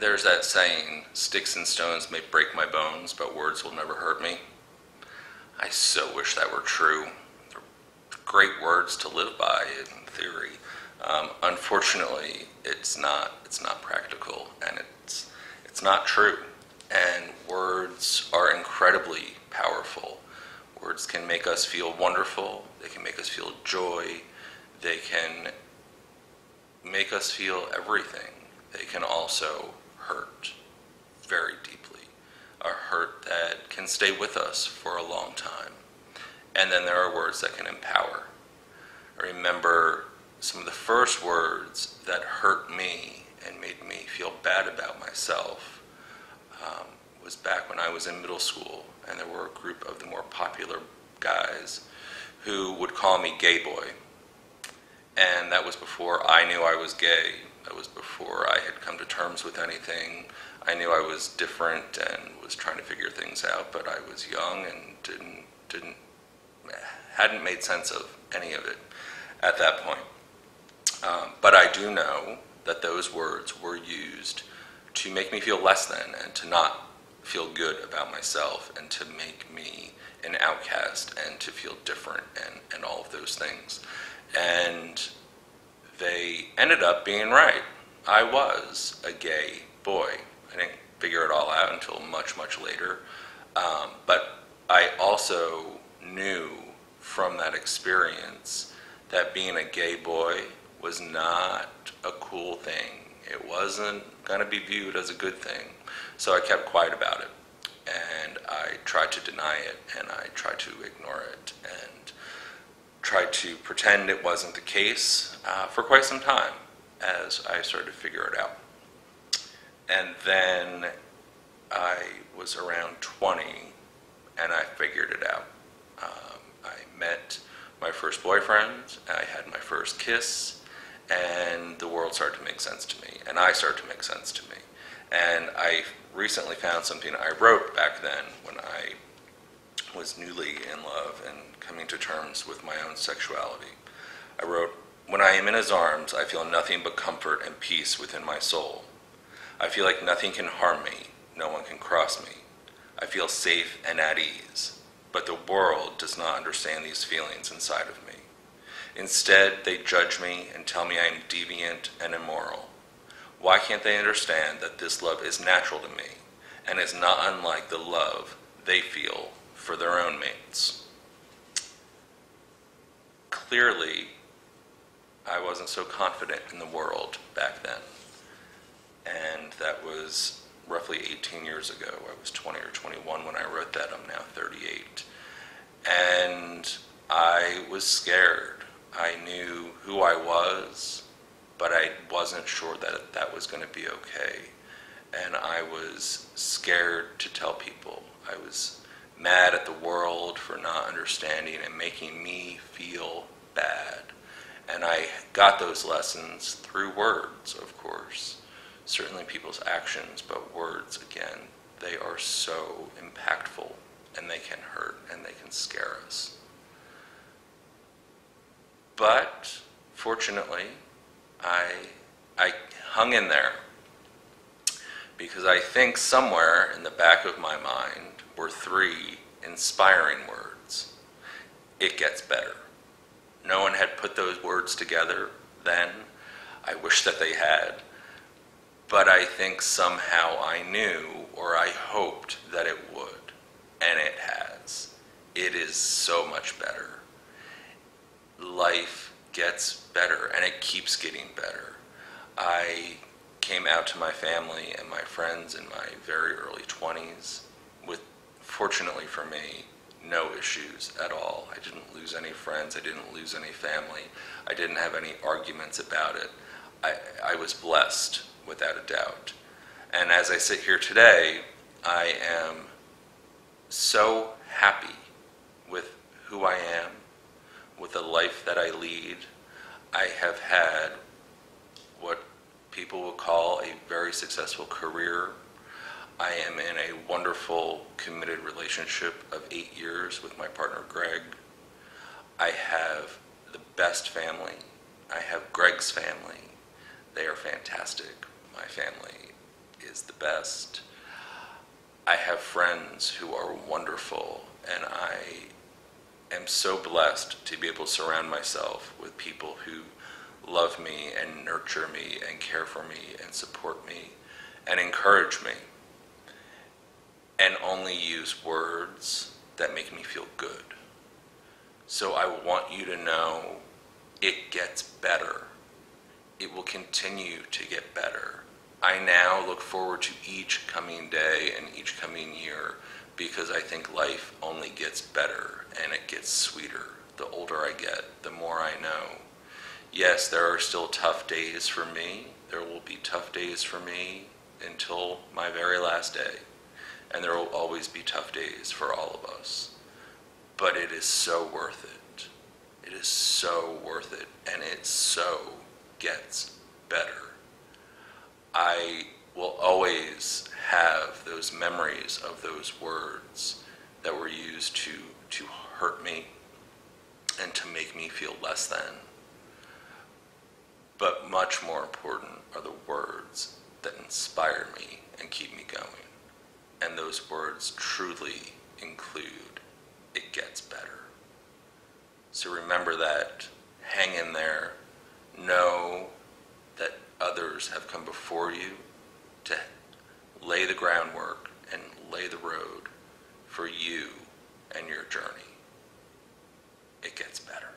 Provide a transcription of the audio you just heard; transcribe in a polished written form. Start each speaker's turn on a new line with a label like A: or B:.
A: There's that saying, sticks and stones may break my bones, but words will never hurt me. I so wish that were true. They're great words to live by in theory. Unfortunately, it's not. It's not practical, and it's not true. And words are incredibly powerful. Words can make us feel wonderful. They can make us feel joy. They can make us feel everything. They can also hurt very deeply, a hurt that can stay with us for a long time. And then there are words that can empower. I remember some of the first words that hurt me and made me feel bad about myself was back when I was in middle school, and there were a group of the more popular guys who would call me gay boy. And that was before I knew I was gay. That was before I had come to terms with anything. I knew I was different and was trying to figure things out, but I was young and hadn't made sense of any of it at that point. But I do know that those words were used to make me feel less than and to not feel good about myself and to make me an outcast and to feel different and all of those things. And they ended up being right. I was a gay boy. I didn't figure it all out until much, much later. But I also knew from that experience that being a gay boy was not a cool thing. It wasn't going to be viewed as a good thing. So I kept quiet about it. And I tried to deny it, and I tried to ignore it, and tried to pretend it wasn't the case for quite some time as I started to figure it out. And then I was around 20 and I figured it out. I met my first boyfriend, I had my first kiss, and the world started to make sense to me, and I started to make sense to me. And I recently found something I wrote back then when I was newly in love and coming to terms with my own sexuality. I wrote, "When I am in his arms, I feel nothing but comfort and peace within my soul. I feel like nothing can harm me, no one can cross me. I feel safe and at ease, but the world does not understand these feelings inside of me. Instead, they judge me and tell me I am deviant and immoral. Why can't they understand that this love is natural to me and is not unlike the love they feel for their own mates?" Clearly, I wasn't so confident in the world back then. And that was roughly 18 years ago. I was 20 or 21 when I wrote that. I'm now 38. And I was scared. I knew who I was, but I wasn't sure that that was going to be okay. And I was scared to tell people. I was mad at the world for not understanding and making me feel bad. And I got those lessons through words, of course. Certainly people's actions, but words, again, they are so impactful, and they can hurt, and they can scare us. But fortunately, I hung in there, because I think somewhere in the back of my mind were three inspiring words. It gets better. No one had put those words together then. I wish that they had. But I think somehow I knew, or I hoped that it would. And it has. It is so much better. Life gets better, and it keeps getting better. I came out to my family and my friends in my very early 20s with, fortunately for me, no issues at all. I didn't lose any friends. I didn't lose any family. I didn't have any arguments about it. I was blessed, without a doubt. And as I sit here today, I am so happy with who I am, with the life that I lead. I have had what people will call a very successful career. I am in a wonderful, committed relationship of 8 years with my partner, Greg. I have the best family. I have Greg's family. They are fantastic. My family is the best. I have friends who are wonderful, and I am so blessed to be able to surround myself with people who love me and nurture me and care for me and support me and encourage me, and only use words that make me feel good. So I want you to know it gets better. It will continue to get better. I now look forward to each coming day and each coming year because I think life only gets better and it gets sweeter. The older I get, the more I know. Yes, there are still tough days for me. There will be tough days for me until my very last day. And there will always be tough days for all of us. But it is so worth it. It is so worth it, and it so gets better. I will always have those memories of those words that were used to hurt me and to make me feel less than. But much more important are the words that inspire me and keep me going. And those words truly include, it gets better. So remember that, hang in there, know that others have come before you to lay the groundwork and lay the road for you and your journey. It gets better.